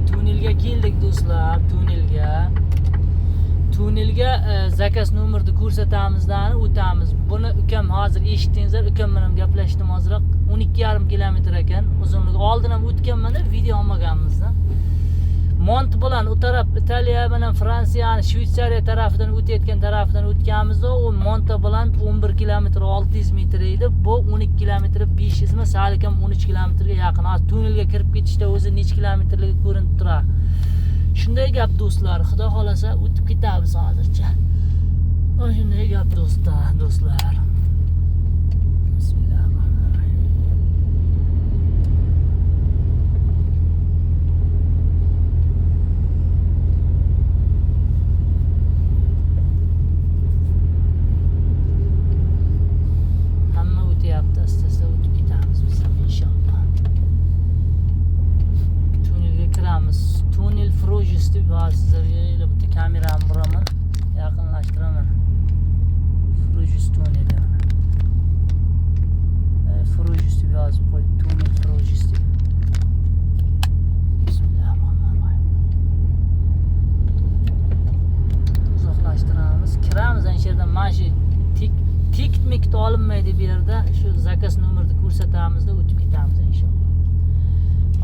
tunnelga keldik do'stlar, tunnelga zakaz nomerni ko'rsatamizdan o'tamiz. Buni ukam hozir eshitdingizlar, ukam bilan gaplashdim hozirroq. 12,5 kilometr ekan uzunligi. Oldin ham o'tganman-da, video olmaganmiz-da. Mont bilan o taraf Italiya bilan Fransiyani, Shveysariya tarafidan o'tayotgan tarafidan o'tganmizda, u Monta bilan 11 kilometr 600 metr edi. Bu 12 kilometr 500 mi, salkam 13 kilometrga yaqin. Hozir tunnelga kirib ketishda o'zi necha kilometrligi ko'rinib turadi. Shunday gap do'stlar, Xudo xolasa o'tib ketamiz hozircha. Shunday gap do'stlar. Tunnel Frujus deb sizlarga bitta kameramni buraman, yaqinlashtiraman. Frujus tunneli mana. Frujus deb yozib qo'y, tunnel Frujus deb. Bismillahirrohmanirrohim. Uzoqlashtiramiz, kiramiz ana shu yerdan. Mana shu tikt olinmaydi bu yerda. Shu zakaz nomerni ko'rsatamizda o'tib ketamiz inshaalloh.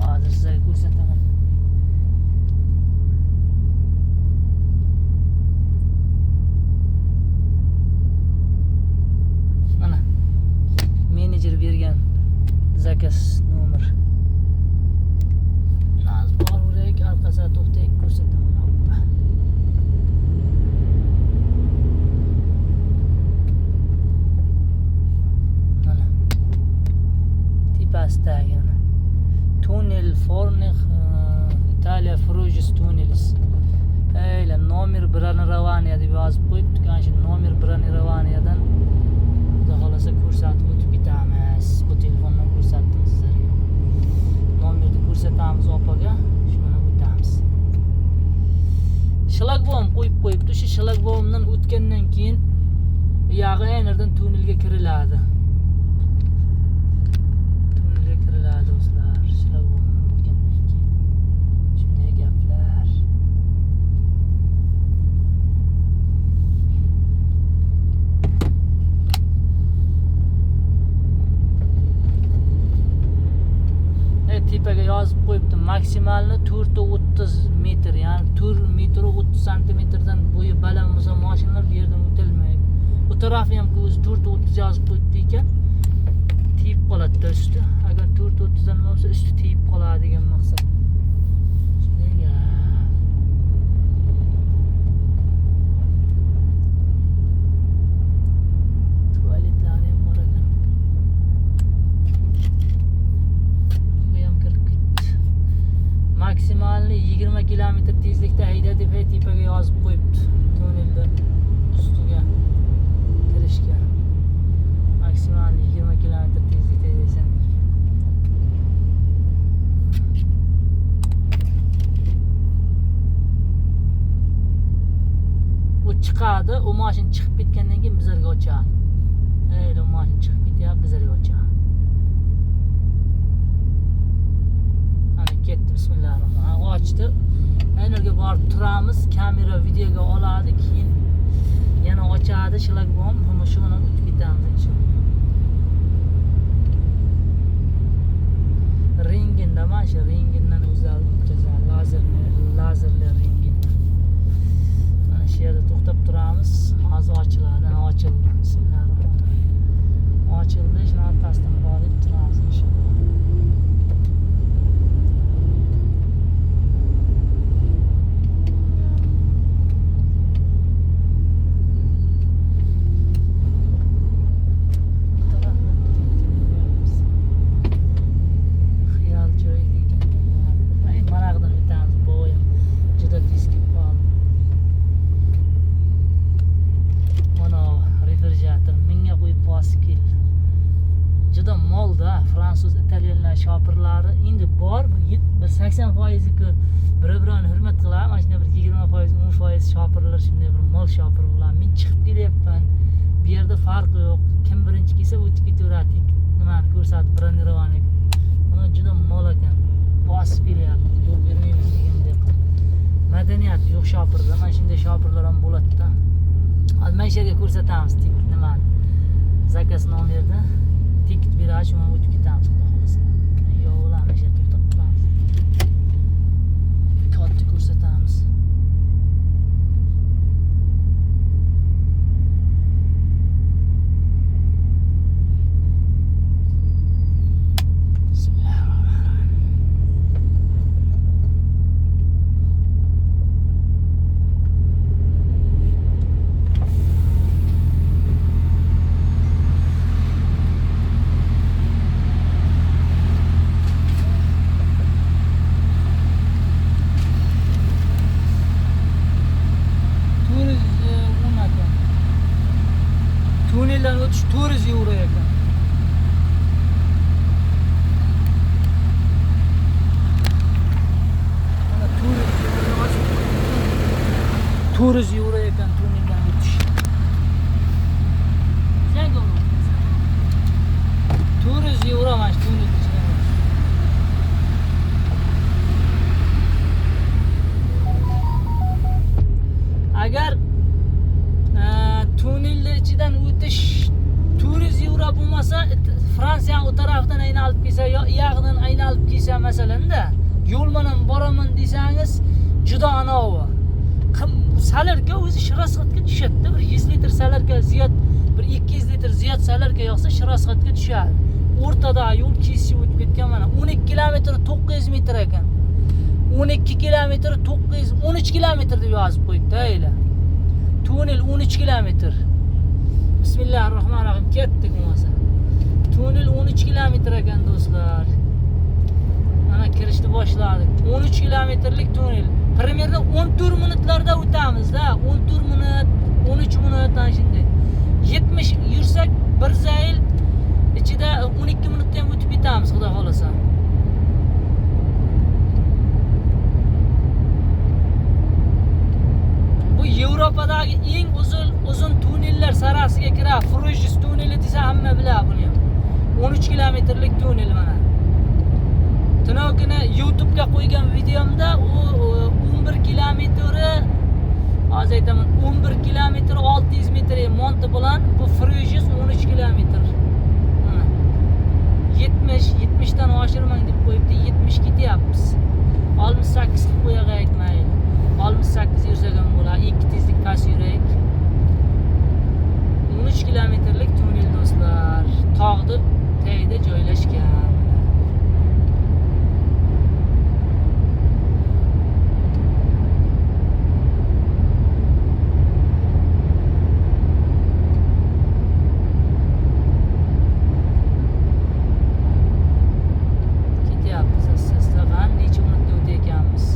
Hozir sizlarga ko'rsataman. Menejer bergan zakaz nomer. Naz borurak, arkasiga to'xtaylik, ko'rsataman. Mana. Tepasdagi mana. Tunnel Fornih Italiya Frujus Tunnelis. Ayla nomer Braniravaniya deb yozib qo'yibdi. Ana shu nomer Braniravaniyadan Xudo xolasa ko'rsatib o'tib ketamiz. Bu telefondan ko'rsatdim sizlarga. Nomerni ko'rsatamiz opaga, shu bilan o'tamiz. Shlagbaum qo'yib qo'yibdi. Shu shlagbaumdan o'tgandan keyin yog'i aynerdan tunnelga kiriladi. Tunnelga kiriladi do'stlar. Shlagbaumdan o'tgandan keyin. Shunday gaplar. Tepaga yozib qo'yibdi, maksimalni 430 metr, ya'ni 4 metr 30 santimetrdan bo'yi baland bo'lsa mashinalar bu yerdan o'tilmaydi. Bu tarafi ham o'zi 430 yozib qo'yibdi ekan. Tiyib qoladi üstü. Agar 430 dan bo'lsa üstü tiyib qoladi degan maqsad. Shunday gap. Tualetlar ham bor ekan. Maksimalni 20 kilometr tezlikda hayda deb tepaga yozib qo'yibdi. Tunnelda ustiga kirishga. Maksimalni 20 kilometr tezlikda deysan. U chiqadi, u mashina chiqib ketgandan keyin bizlarga ochadi. U mashina chiqib ketyapti, bizlarga ochadi. Ketdi, bismillahirrohmanirrohim. Ochdi. Aynerga borib turamiz, kamera videoga oladi, keyin yana ochadi shlagbaum. Mana shu bilan o'tib ketamiz inshaalloh. Renginda mana shu rengindan o'zlari o'tkazadi, lazerli rengin. Mana shu yerda to'xtab turamiz. Hozir ochiladi, ochildi. Bismillahirrohmanirrohim. Ochildi, shuni orqasidan borib turamiz inshaalloh. Fransuz, italyanlar shopirlari endi bor, 80%ga bir-birini hurmat qiladi. Mana shunday bir 20%, 10% shopirlar, shunday bir mol shopir bilan men chiqib kelyapman. Bu yerda farq yo'q. Kim birinchi kelsa o'tib ketaveradi. Nimani ko'rsatib, bronирование. Buni juda mol ekan. Bosib kelyapti, yo'l bermaymiz degan. imkoniyati yo'q shopirda. Mana shunday shopirlar ham bo'ladi-da. Hozir mana shu yerga ko'rsatamiz nimani. Zakaz nomerni tiket berach, uni o'tib ketamiz xudo xolasa. Yo'q, mana shu yerga to'xtab turamiz. Kodni ko'rsatamiz. Tuneldan o'tish 400 euro ekan. Mana 400 euro ekan tuneldan o'tish. Sen ko'rib. 400 euro mana shu tunel ichidan o'tish. Agar tunellar ichidan o'tish 400 euro bo'lmasa, Fransiya o tarafdan aylanib kelsa, yo iyog'idan aylanib kelsa masalanda, yo'l bilan boraman desangiz, juda anovi. Salarga o'zi shirasxatga tushadi. Bir 100 litr salarga ziyod, bir 200 litr ziyod salarga yoqsa shirasxatga tushadi. O'rtada yo'l kesib o'tib ketgan mana 12 kilometr 900 metr ekan. 12 kilometr 13 kilometr deb yozib qo'yibdi aylar. Tunel 13 kilometr. Bismillahirrohmanirrohim. Ketdik bo'lmasa. Tunel 13 kilometr ekan do'stlar. Mana kirishni boshladik. 13 kilometrlik tunel. Примерно 14 minutlarda o'tamiz-da. 14 minut, 13 minutdan shunday. 70 yursak, bir zayl ichida 12 minutda ham o'tib ketamiz, xudo xolasa. Yevropadagi eng uzun tunellar sarasiga kiradi. Frujis tuneli desa hamma biladi buni ham. 13 kilometrlik tunel mana. Tunokini YouTube'ga qo'ygan videomda u 11 kilometri, hozir aytaman 11 kilometr 600 metr monti bilan bu Frujis 13 kilometr. Mana 70 dan oshirmang deb qo'yibdi, 70 ketyapmiz. 68 qilib qo'yag'ayik mayli. 68 yursak ham bo'ladi, 2 tezlik pas yuraylik. 13 kilometrlik tunel do'stlar. Tog'ni tagida joylashgan. Ketyapmiz asta-asta, necha minutda o'tayotganmiz.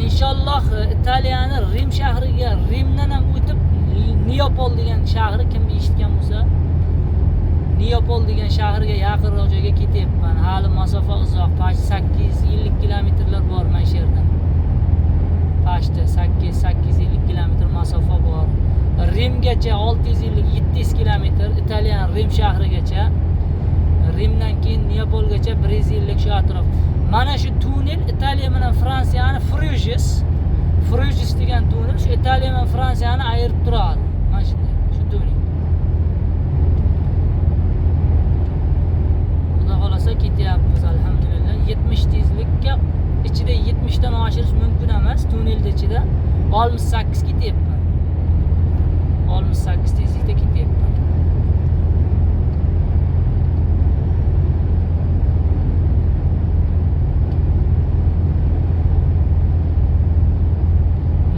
İnşallah İtalyanın Rim shahriga, Rimdan ham o'tib Neapol degan shahri, kim eshitgan bo'lsa, Neapol degan shahriga yaqinroq joyga ketyapman. Hali masofa uzoq, 850 kilometrlar bor mana shu yerdan. Pashta 850 kilometr masofa bor. Rimgacha 650-700 kilometr, İtalyan Rim shahrigacha. Rimdan keyin Neapolgacha 150 shu atrof. Mana shu tunel Italiya bilan Fransiyani Frujis degan tunel shu Italiya bilan Fransiyani ayirib turadi. Mana shunday, shu tunel. Xudo xolasa ketyapmiz alhamdulillah. 70 tezlikka ichida 70 dan oshirish mumkin emas tunelda ichida. 68 ketyapman. 68 tezlikda ketyapman.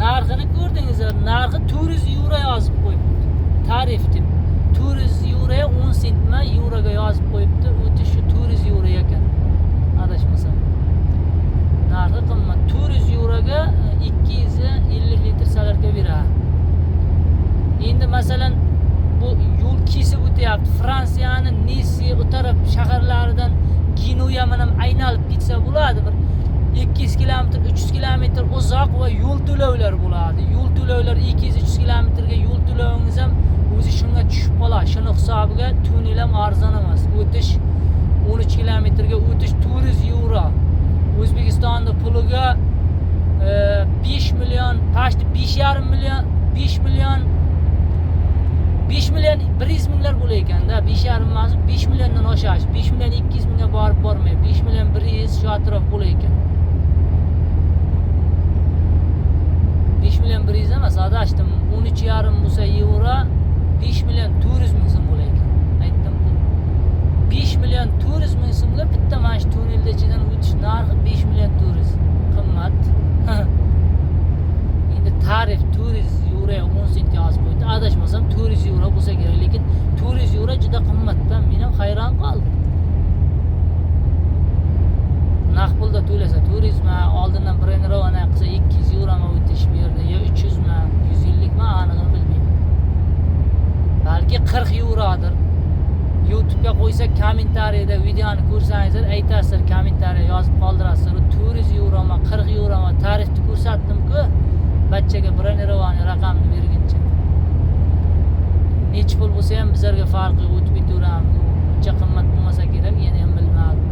Narxini ko'rdingizlar, narxi 400 euro yozib qo'yibdi. Tarif deb 400 euroga 10 sentmi euroga yozib qo'yibdi. O'tish 400 euro ekan. Adashmasam. Narxi qimmat. 400 euroga 250 litr salarga beradi. Endi masalan bu yo'l kesib o'tyapti. Fransiyani Nice, o taraf shaharlaridan Genuya bilan aylanib ketsa bo'ladi. Bir 200 kilometr, 300 kilometr uzoq va yo'l to'lovlar bo'ladi. Yo'l to'lovlar 200-300 kilometrga yo'l to'lovingiz ham o'zi shunga tushib qoladi. Shuni hisobiga tunel ham arzon emas. O'tish 13 kilometrga o'tish 400 euro. O'zbekistonning puliga 5 million, pashti 5,5 million, 5 million 100 minglar bo'lar ekanda. 5,5 emas, 5 milliondan oshadi. 5 million 200 mingga bormaydi. 5 million 100 shu atrof bo'lar ekan. 5 million 100 emas, adashdim. 13,5 bo'lsa euro 5 million 400 ming so'm bo'lar ekan. Aytdim. 5 million 400 ming so'mga bitta mana shu tunnelda ichidan o'tish narxi 5 million 400. Qimmat. Endi tarif 400 euro 10 sent yozib qo'ydi. Adashmasam 400 euro bo'lsa kerak, lekin 400 euro juda qimmatda. Men ham hayron qoldim. Naqd pulda to'lasa 400 ma, oldindan brenirovanan qilsa 200 euro ma o'tish bu yerda, yo 300 ma, 150 ma, aniqini bilmayman. Balki 40 eurodir. YouTube'ga qo'ysa kommentariyada videoni ko'rsangizlar aytasizlar, kommentariya yozib qoldirasizlar. 400 euro ma, 40 euro ma tarifni ko'rsatdim-ku, bachchaga brenirovanan raqamni berguncha. Nech pul bo'lsa ham bizlarga farqi o'tib ketaveramiz. Uncha qimmat bo'lmasa kerak, yana ham bilmadim.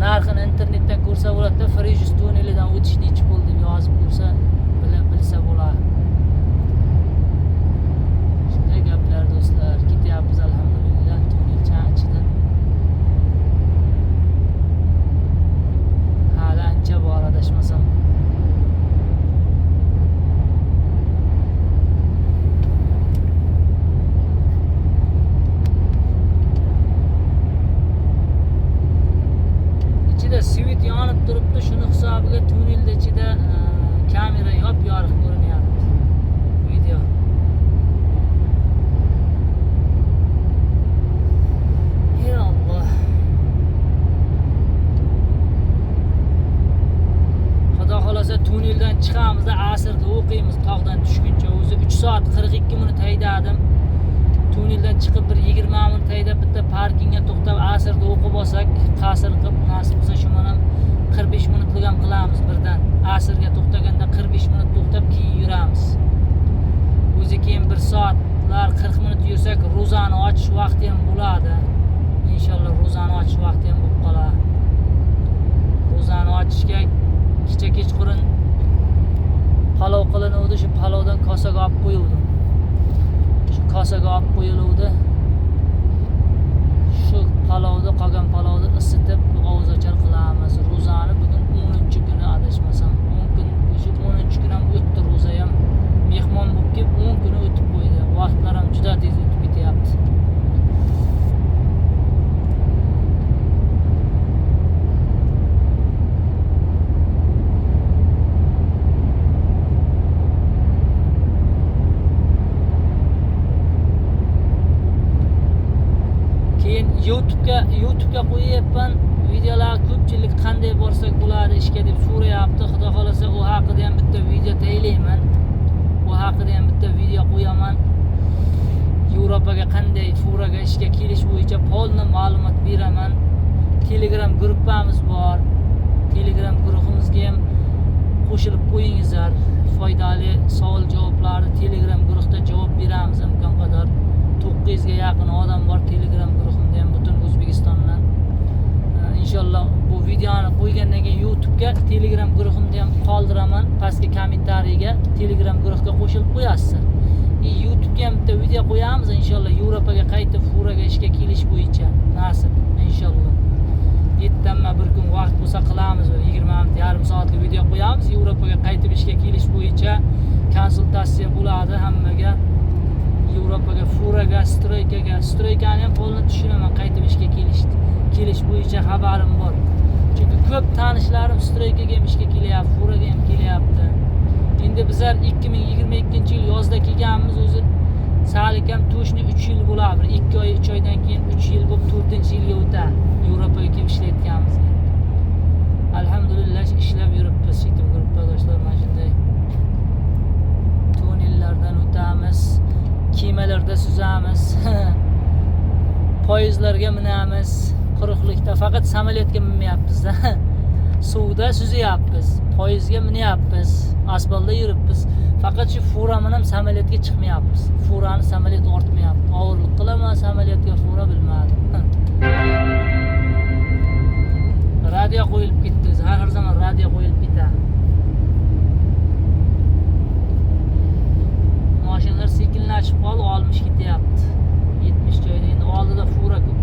Narxini internetdan ko'rsa bo'ladi-da, Frejus tunnelidan o'tish nech pul deb yozib ko'rsa, bilsa bo'ladi. Shunday gaplar do'stlar, ketyapmiz alhamdulillah tunnelcha ichidan. Hali ancha bor adashmasam. Svit yonib turibdi, shuni hisobiga tunnelda ichida kamera yop-yorug' ko'rinyapti. Video. Ey Alloh. Xudo xolasa tunneldan chiqamiz, asrda o'qiymiz, tog'dan tushguncha. O'zi 3 soat 42 minut haydadim. Tunneldan chiqib bir 20 minut haydab bitta parkingga to'xtab asrda o'qib olsak, qasr qilib nasib bo'lsa shu mana 45 minutlik ham qilamiz birdan. Asrga to'xtaganda 45 minut to'xtab keyin yuramiz. O'zi keyin 1 soatlar 40 minut yursak, ro'zani ochish vaqti ham bo'ladi. Inshaalloh ro'zani ochish vaqti ham bo'lib qoladi. Ro'zani ochishga kechqurun palov qilinuvdi, shu palovdan kosaga olib qo'yuvdim. Kosaga olib qo'yiluvdi. Shu palovni, qolgan palovni isitib og'izochar qilamiz. Ro'zani bugun 10-kuni adashmasam. 10 kun, shu 10-kun ham o'tdi ro'za ham. Mehmon bo'lib kelib 10 kuni o'tib qo'ydi. Vaqtlar ham juda tez o'tib ketyapti. YouTube'ga qo'yayapman. Videolar ko'pchilik qanday borsak bo'ladi ishga deb so'rayapti. Xudo xolasa u haqida ham bitta video tayyorlayman. U haqida ham bitta video qo'yaman. Yevropaga qanday furaga ishga kelish bo'yicha polni ma'lumot beraman. Telegram gruppamiz bor. Telegram guruhimizga ham qo'shilib qo'yingizlar. Foydali savol-javoblarni Telegram guruhda javob beramiz imkon qadar. 900 ga yaqin odam bor Telegram guruhimda ham butun O'zbekistondan. Inshaalloh bu videoni qo'ygandan keyin YouTube'ga Telegram guruhimda ham qoldiraman. Pastga kommentariyaga Telegram guruhga qo'shilib qo'yasizlar. YouTube'ga ham bitta video qo'yamiz inshaalloh Yevropaga qaytib furaga ishga kelish bo'yicha. Nasib inshaalloh. 7 dan bir kun vaqt bo'lsa qilamiz. 20 minut, yarim soatlik video qo'yamiz. Yevropaga qaytib ishga kelish bo'yicha konsultatsiya bo'ladi hammaga. Yevropaga furaga, stroykani ham polni tushunaman, qaytib ishga kelish bo'yicha xabarim bor. Chunki ko'p tanishlarim stroykaga ham ishga kelyapti, furaga ham kelyapti. Endi bizlar 2022-yil yozda kelganmiz, o'zi salik ham to'shni 3 yil bo'ladi. 2 oy, 3 oydan keyin 3 yil bo'lib 4-yilga o'tadi. Yevropaga kelib ishlayotganmiz. Alhamdulillah ishlab yuribmiz, yetib guruhdoshlar mana shunday. Tunnellardan o'tamiz. Kemalarda suzamiz. Poyezdlarga minamiz. Quruqlikda faqat samolyotga minmayapmiz-da. Suvda suzyapmiz. Poyezdga minyapmiz. Asfaltda yuribmiz. Faqat shu furaman ham samolyotga chiqmayapmiz. Furani samolyot ortmayapti. Og'irlik qilaman samolyotga fura bilmadim.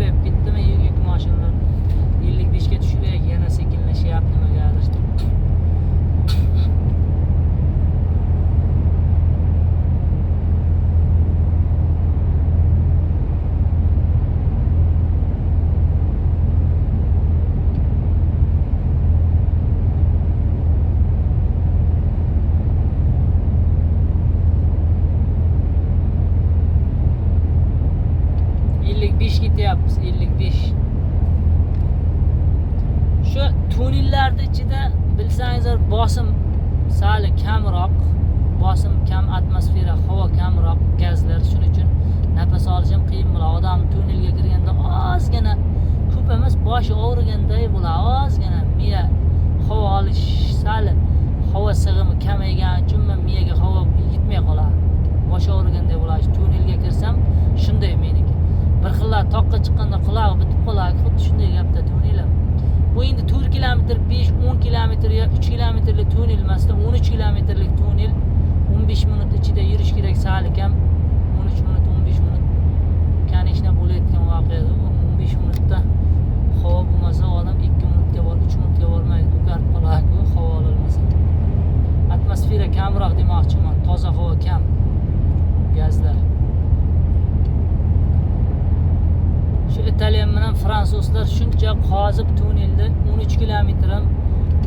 ko'payib ketdimi yuk mashinalar 55 ga tushiraylik yana sekinlashyapti nimagadir. Ketyapmiz 55. Shu tunnellarda ichida bilsangizlar bosim sal kamroq, bosim kam, atmosfera, havo kamroq, gazlar, shuning uchun nafas olish ham qiyin bo'ladi. Odam tunnelga kirganda ozgina, ko'p emas, boshi og'riganday bo'ladi, ozgina miya havo olish sal havo sig'imi kamaygani uchun miyaga havo yetmay qoladi. Bosh og'riganday bo'ladi. Tunnelga kirsam shunday meniki. Bir xillar toqqa chiqqanda qulog'i bitib qoladi, xuddi shunday gapda tunnel. Bu endi 4 kilometr, 5-10 kilometr yo 3 kilometrlik tunnel emasda, 13 kilometrlik tunnel. 15 minut ichida yurish kerak, sal kam 13 minut, 15 minut. Kanishna bo'layotgan voqeada 15 minutda havo bo'lmasa, odam 2 minutga bor, 3 minutga bormaydi, ko'karib qoladi, havo ololmasa. Atmosfera kamroq demoqchiman, toza havo kam, gazlar. Şu İtalyan bilan fransuzlar shuncha qozib tunnelda 13 kilometr ham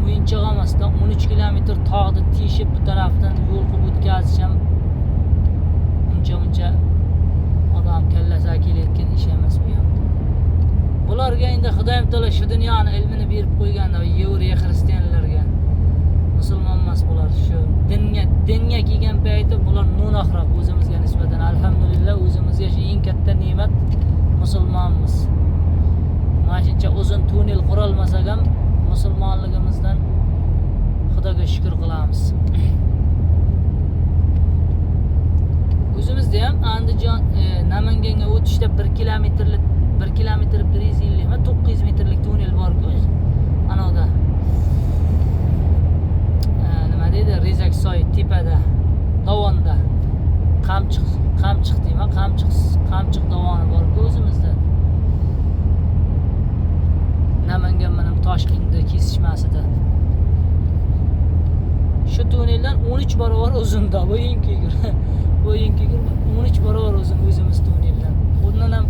o'yinchoq emasdan 13 kilometr tog'ni teshib bu tarafdan yo'l qilib o'tkazish ham uncha odam kallasiga kelayotgan ish emas bu ham. Bularga endi Xudoyim taolo shu dunyoni ilmini berib qo'yganda, yevriy xristianlarga, musulmon emas bular, shu dinga kelgan payti bular no'noqroq o'zimizga nisbatan. Alhamdulillah, o'zimizga shu eng katta ne'mat musulmonmiz. Mana shuncha uzun tunnel qurolmasak ham musulmonligimizdan Xudoga shukr qilamiz. O'zimizda ham Andijon Namanganga o'tishda 1 kilometrlik 150 va 900 metrlik tunnel bor-ku. Ana unda. Nima deydi? Rezaksoy tepada, dovonda. Qamchiq deyman, Qamchiq dovoni bor-ku o'zimizda. Namangan bilan Toshkentda kesishmasida. Shu tunneldan 13 barobar uzunda, bo'yinga 13 barobar uzun o'zimiz tunneldan. Bundan ham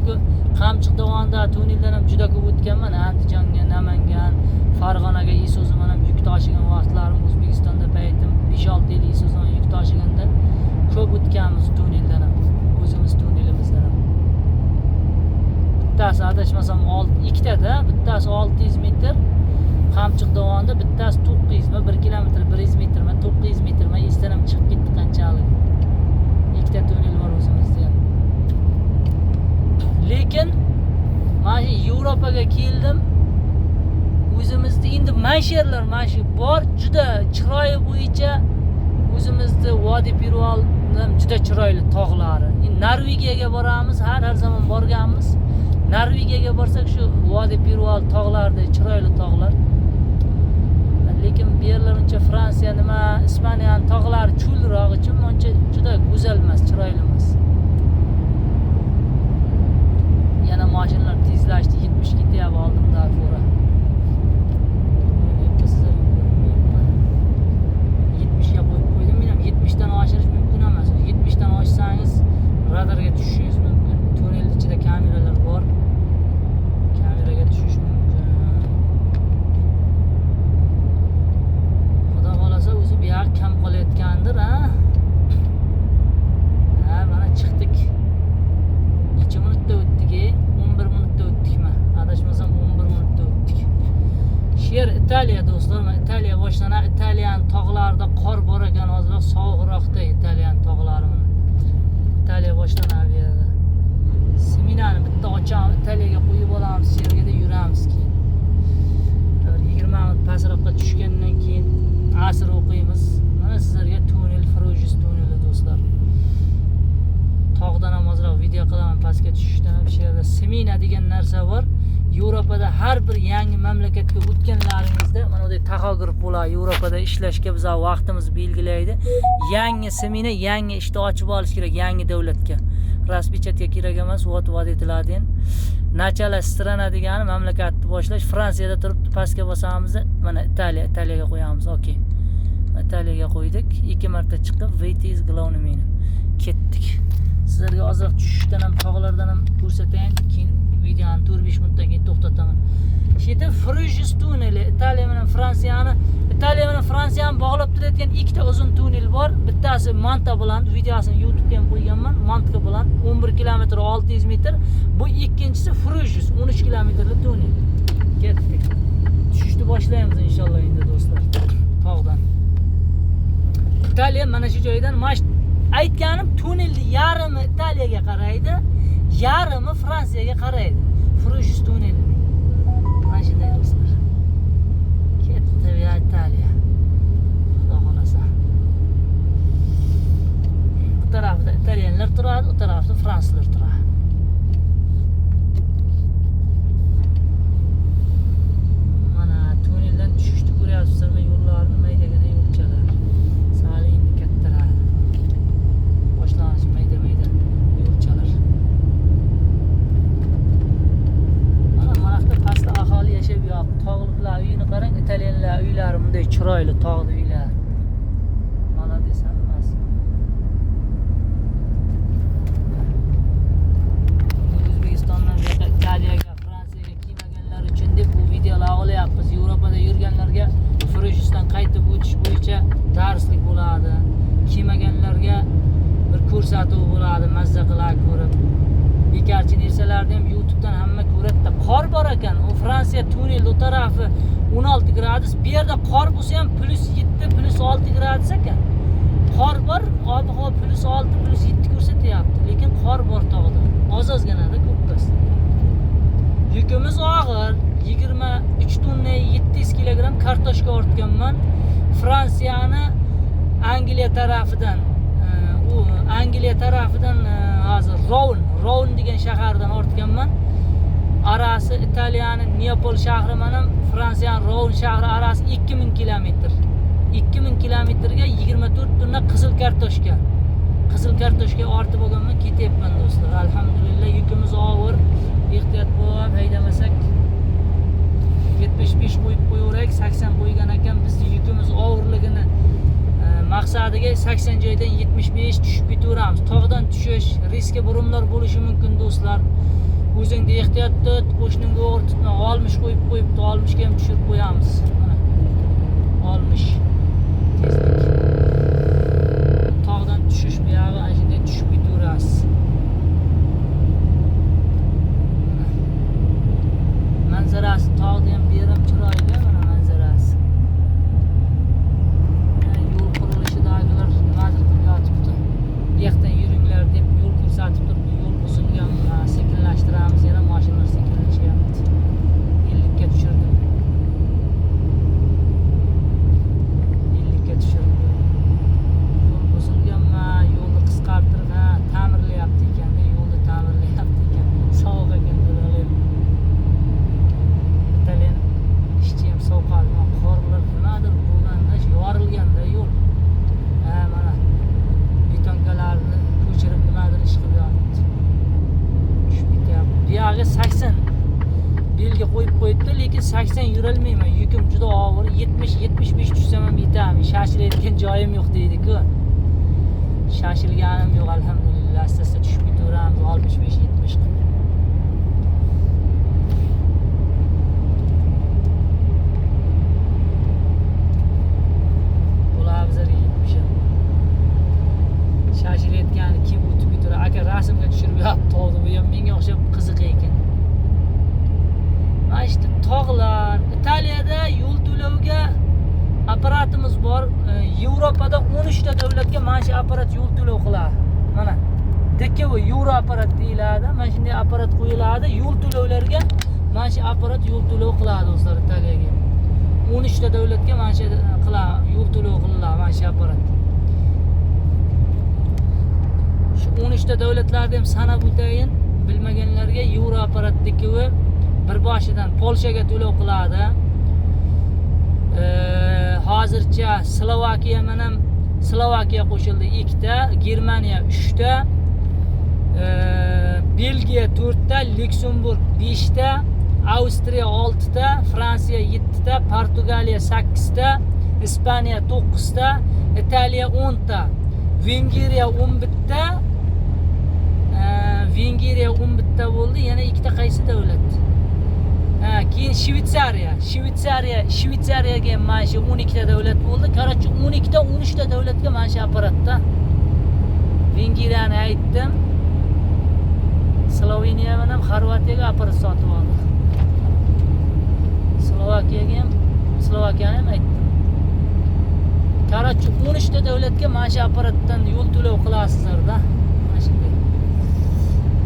Qamchiq dovonida tunneldan ham juda ko'p o'tganman. Andijonga, Namangan, Farg'onaga Isuzu bilan yuk tashigan vaqtlarim O'zbekistonda paytim 5-6 yil Isuzu bilan yuk tashiganda ko'p o'tganmiz tunneldan ham, o'zimiz tunnelimizdan ham. Bittasi adashmasam 2tada, bittasi 600 metr Qamchiq dovonida, bittasi 900 va 1 kilometr 100 metr va 900 metr va esdan ham chiqib ketdi qanchalik. 2ta tunnel bor o'zimizda ham. Lekin mana Yevropaga keldim. O'zimizda endi mashalar bor, juda chiroyi bo'yicha o'zimizda Vodiy Pervol juda chiroyli tog'lari. Norvegiyaga boramiz, har zaman borganmiz. Norvegiyaga borsak shu Vodiy Pervol tog'larida chiroyli tog'lar. Lekin bu yerlar uncha Fransiya nima, Ispaniyaning tog'lari cho'lroq uchun uncha juda go'zal emas, chiroyli emas. Yana mashinalar tezlashdi, 70 ketyapti oldimda fora. 70 ga qo'yib qo'ydim, men ham 70 dan oshirish mumkin emas. 70 dan oshsangiz radarga tushishingiz mumkin. Tunnel ichida kameralar bor. Kameraga tushish mumkin. Xudo xolasa o'zi bu yoq kam qolayotgandir, ha? Ha, mana chiqdik. Necha minutda o'tdik? 11 minutda o'tdikmi? Adashmasam 11 minutda o'tdik. Sher Italiya do'stlar, men Italiya boshlanib, Italiyaning tog'larida qor bor ekan, hozir sovuqroqda Italiyaning tog'lari mana. Italiya boshlanib yerda. Seminarni bitta ochamiz, Italiyaga qo'yib olamiz, yerga yuramiz keyin. 20 minut pastroqqa tushgandan keyin asr o'qiymiz. Mana sizlarga tunnel, Frujis tunneli do'stlar. Tog'dan ham hozir video qilaman, pastga tushishdan ham yerda Semina degan narsa bor. Yevropada har bir yangi mamlakatga o'tganlaringizda mana bunday taxograf bo'ladi. Yevropada ishlashga biz vaqtimiz belgilaydi. Yangi Semina, yangi ishni ochib olish kerak yangi davlatga. raspechatga kerak emas, vod etiladigan. Nachala strana degani mamlakatni boshlash. Fransiyada turibdi, pastga bosamiz, mana Italiyaga qo'yamiz. Okey. Italiyaga qo'ydik. 2 marta chiqib, wait is glowni meni. Ketdik. Sizlarga ozroq tushishdan ham, tog'lardan ham ko'rsatayin. Keyin videoni 4-5 minutdan keyin to'xtataman. Shu yerda Frujus tunneli, Italiya bilan Fransiyani bog'lab turadigan ikkita uzun tunnel bor. Bittasi Manta bilan, videosini YouTube'ga ham qo'yganman. Mantka bilan 11 kilometr 600 metr. Bu ikkinchisi Frujus 13 kilometrlik tunnel. Ketdik. Tushishni boshlaymiz inshaalloh endi do'stlar. Tog'dan. Italiya mana shu joydan aytganim tunnelni yarimi Italiyaga qaraydi, yarimi Fransiyaga qaraydi. Frujus tunneli. Mana shunday do'stlar. Ketdi Italiya. Xudo xolasa. Bu tarafda italyanlar turadi, u tarafda fransuzlar turadi. Mana tunneldan tushishni ko'ryapsizlarmi? Yo'llarni maydagina yo'lchalar. Salini kattaradi. Boshlanish mayda yo'lchalar. Mana pastda aholi yashab yotibdi. Tog'liklar uyini qarang, italyanlar uylari bunday chiroyli tog'li uylar. Mana desam emas. O'zbekistondan Italiyaga, Fransiyaga kelmaganlar uchun deb bu videolar olyapmiz. Yevropada yurganlarga Frujusdan qaytib o'tish bo'yicha darslik bo'ladi. Kelmaganlarga bir ko'rsatuv bo'ladi, mazza qilib ko'rib. Bekarchi narsalarni ham YouTube'dan hamma ko'radi. Qor bor ekan. U Fransiya tunneli o tarafi 16 gradus. Bu yerda qor bo'lsa ham +7, +6 gradus ekan. Qor bor, ob-havo +6, +7 ko'rsatyapti. Lekin qor bor tog'da. Oz-ozganada ko'ppas. Yukimiz og'ir. 23 tonna 700 kilogramm kartoshka ortganman. Fransiyani Angliya tarafidan hozir Rouen degan shahardan ortganman. Arasi Italiyani Neapol shahri bilan Fransiyaning Rouen shahri arasi 2000 kilometr. 2000 kilometrga 24 tonna qizil kartoshka ortib olganman, ketyapman do'stlar. Alhamdulillah yukimiz og'ir. Ehtiyot bo'lib haydamasak 75 qo'yib qo'yaveraylik, 80 qo'ygan ekan. Bizning yukimiz og'irligini maqsadiga 80 joydan 75 tushib ketaveramiz. Tog'dan tushish riski burumlar bo'lishi mumkin do'stlar. O'zingda ehtiyot tut, qo'shningga o'g'ir tutma. 60 qo'yibdi, 60 ga ham tushirib qo'yamiz. Mana 60. Tog'dan tushish bu yog'i ana shunday tushib ketaverasiz. Manzarasi tog'da ham berim chiroyli, mana manzarasi. Yo'l qurilishidagilar nimadir qilib yotibdi. Bu yoqdan yuringlar deb yo'l ko'rsatib turibdi. Yo'l buzilgan, sekinlashtiramiz, yana mashinalar sekinlashyapti. 50 ga tushirdim. 50 ga tushirdim. Yo'l buzilganmi, yo'lni qisqartirib, ta'mirlayapti ekan-da, yo'lni ta'mirlayapti ekan. Sovuq ekan do'lalar. Italyan ishchi ham sovuqadi. Qorlar nimadir bo'lganda, yorilganda yo'l. Mana betonkalarni ko'chirib nimadir ish qilyapti. Tushib ketyapti. Bu yog'i 80 belga qo'yib qo'yibdi, lekin 80 yurolmayman. Yukim juda og'ir. 70-75 tushsam ham yetaman. Shashilayotgan joyim yo'q deydi-ku. Shashilganim yo'q, alhamdulillah. Asta-asta tushib ketaveramiz 65-70 qilib. Shashilayotgani kim o'tib ketaveradi. Aka rasmga tushirib yotibdi tog'da. Bu ham menga o'xshab qiziq ekan. Mana işte tog'lar. Italiyada yo'l to'lovga apparatimiz bor. Yevropada 13 ta davlatga mana shu apparat yo'l to'lov qiladi. Mana DKV Euro apparat deyiladi. Mana shunday apparat qo'yiladi. Yo'l to'lovlarga mana shu apparat yo'l to'lov qiladi do'stlar Italiyaga. 13 ta davlatga mana shu qiladi, yo'l to'lov qilinadi mana shu apparat. 13 ta davlatlarda ham sanab o'tayin, bilmaganlarga Euro apparatdagi bir boshidan Polshaga to'lov qiladi. Hozircha Slovakiya qo'shildi 2 ta, Germaniya 3 ta, Belgiya 4 ta, Lüksemburg 5 ta, Avstriya 6 ta, Fransiya 7 ta, Portugaliya 8 ta, Ispaniya 9 ta, Italiya 10 ta, Vengriya 11 ta, Vengriya 11 ta bo'ldi. Yana ikkita qaysi davlat? Keyin Shvetsariyaga mana shu 12 ta davlat bo'ldi. Qarachi 12 ta 13 ta davlatga mana shu apparatda. Vengriyani aytdim. Sloveniya bilan Xorvatiyaga apparat sotib oldik. Slovakiyani ham aytdim. Qarachi 13 ta davlatga mana shu apparatdan yo'l to'lov qilasizlar-da. Mana shunday.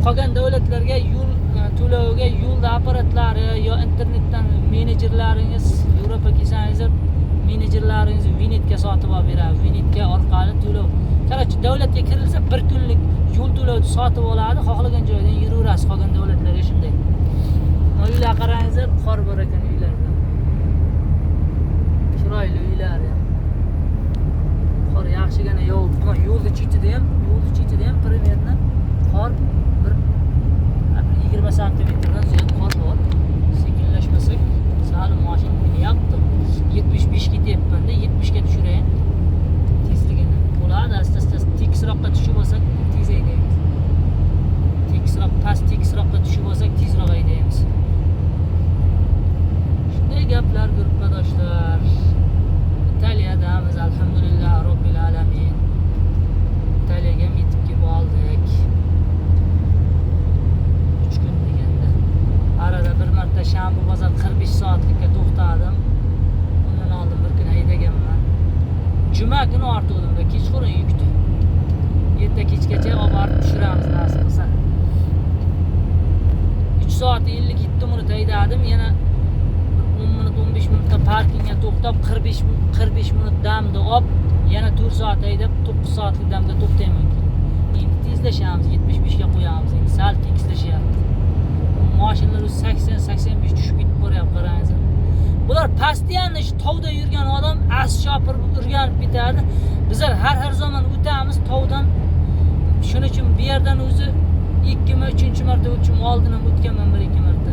Qolgan davlatlarga yo'l to'loviga yo'lda apparatlari yo internetdan menejerlaringiz Yevropa kelsangiz menejerlaringiz Vinetga sotib olib beradi. Vinetga orqali to'lov. Qarachi davlatga kirilsa bir kunlik yo'l to'lovini sotib oladi, xohlagan joydan yuraverasiz. Qolgan davlatlarga shunday. Uylar qarangizlar, qor bor ekan uylarda. Chiroyli uylar ham. Qor yaxshigina yog'ib, yo'lni chetida ham примерно qor 20 santimetrdan ziyod qor bor. Sekinlashmasak, sal mashina o'ynayapti. 75 ketyapman-da, 70 ga tushirayin. Tezligini. Bo'ladi, asta-asta tekisroqqa tushib olsak, tez haydaymiz. Tekisroqqa tushib olsak, tezroq haydaymiz. Shunday gaplar guruhdoshlar. Italiyadamiz, alhamdulillah robbil alamin. Italiyaga yetib kelib oldik. Arada bir marta Shanbu bozor 45 soatlikka to'xtadim. Undan oldin bir kun haydaganman. Juma kuni ortug'imda kechqurun yukdi. Erta kechgacha olib borib tushiramiz nasib qilsa. 3 soat 50 minut haydadim. Yana 10 minut 15 minutda parkingga to'xtab 45 minut damda olib, yana 4 soat haydab 9 soatlik damda to'xtayman. Endi tezlashamiz, 75 ga qo'yamiz. Endi sal tekislashyapti. Mashinalar 80-85 tushib ketib boryapti, qarangizlar. Bular postoyanno shu tovda yurgan odam as chopir urganib ketadi. Bizlar har zaman o'tamiz tovdan. Shuning uchun bu yerdan o'zi 2-3 marta o'tishim oldin ham o'tganman 1-2 marta.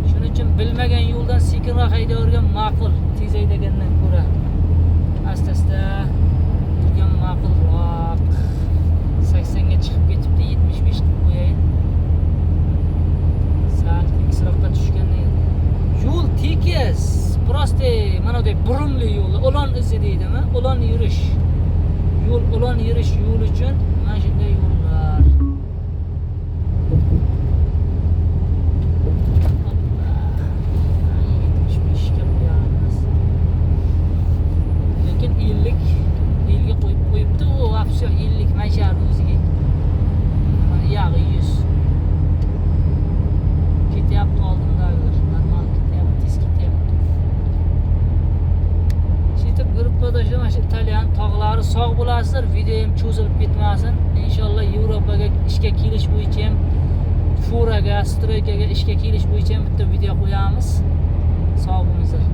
Shuning uchun bilmagan yo'ldan sekinroq haydavergan ma'qul, tez haydagandan ko'ra. Asta-asta yurgan ma'qulroq. 80 ga chiqib ketibdi, 75 deb qo'yayin. Tekisroqqa tushgandan yo'l tekis, prosta mana bunday burumli yo'l, ulon izi deydimi? Ulon yurish yo'l uchun mana shunday yo'llar. Lekin 50 ga qo'yibdi, u vaqti 50 mashar o'ziga. Mana yog'i 100. Ketyapti oldindagilar, normal ketyapti, tez ketyapti. Shetib guruhdoshlar, mana shu Italyan tog'lari sog' bo'lasizlar, video ham cho'zilib ketmasin. Inshaalloh Yevropaga ishga kelish bo'yicha ham, furaga, stroykaga ishga kelish bo'yicha ham bitta video qo'yamiz. Sog' bo'linglar.